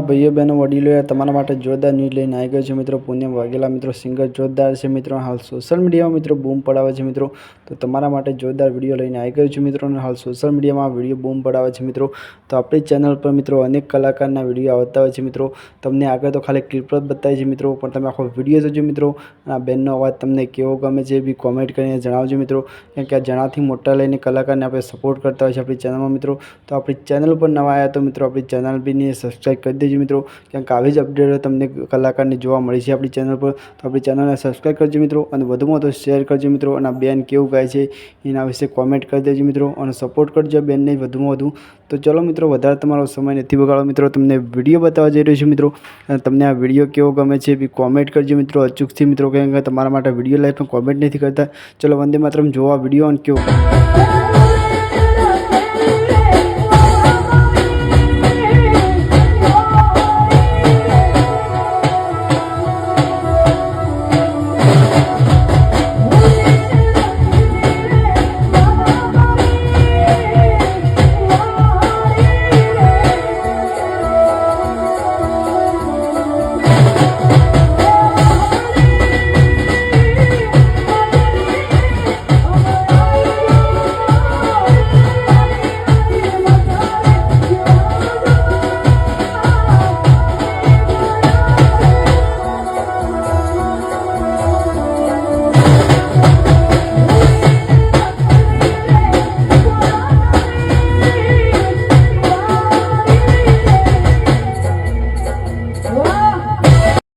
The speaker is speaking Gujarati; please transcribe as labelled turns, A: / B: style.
A: ભાઈઓ બહેનો વડીલો તમારા માટે જોરદાર ન્યૂઝ લઈને આવી ગયો છે મિત્રો। પૂનમ વાઘેલા મિત્રો સિંગર જોરદાર છે મિત્રો। હાલ સોશિયલ મીડિયામાં મિત્રો બૂમ પડાવે છે મિત્રો। તો તમારા માટે જોરદાર વિડીયો લઈને આવી ગયો છું મિત્રો। અને હાલ સોશિયલ મીડિયામાં વિડીયો બૂમ પડાવે છે મિત્રો। તો આપણી ચેનલ પર મિત્રો અનેક કલાકારના વિડીયો આવતા હોય છે મિત્રો। તમને આગળ તો ખાલી ક્લિપ જ બતાવી છે મિત્રો, પણ તમે આખો વિડીયો જોજો મિત્રો। આ બેનનો અવાજ તમને કેવો ગમે છે એ બી કોમેન્ટ કરીને જણાવજો મિત્રો। કેમ કે આ જણાથી મોટા લઈને કલાકારને આપણે સપોર્ટ કરતા હોય છે આપણી ચેનલમાં મિત્રો। તો આપણી ચેનલ પર નવા આવ્યા તો મિત્રો આપણી ચેનલ બીને સબસ્ક્રાઈબ કરી દેજો મિત્રો। કેમ કે આવી જ અપડેટો તમને કલાકારની જોવા મળી છે આપણી ચેનલ પર। તો આપણી ચેનલને સબસ્ક્રાઈબ કરજો મિત્રો, અને વધુમાં વધુ શેર કરજો મિત્રો। અને આ બેન કેવું ગાય છે એના વિશે કોમેન્ટ કરી દેજો મિત્રો, અને સપોર્ટ કરજો બેનને વધુમાં વધુ। તો ચલો મિત્રો, વધારે તમારો સમય નથી બગાડો મિત્રો, તમને વિડીયો બતાવવા જઈ રહ્યો છું મિત્રો। અને તમને આ વિડીયો કેવો ગમે છે એ બી કોમેન્ટ કરજો મિત્રો અચૂકથી મિત્રો, કેમ કે તમારા માટે વિડીયો લાઈવ પણ કોમેન્ટ નથી કરતા। ચલો વંદે માતરમ, જોવા વિડીયો અને કેવો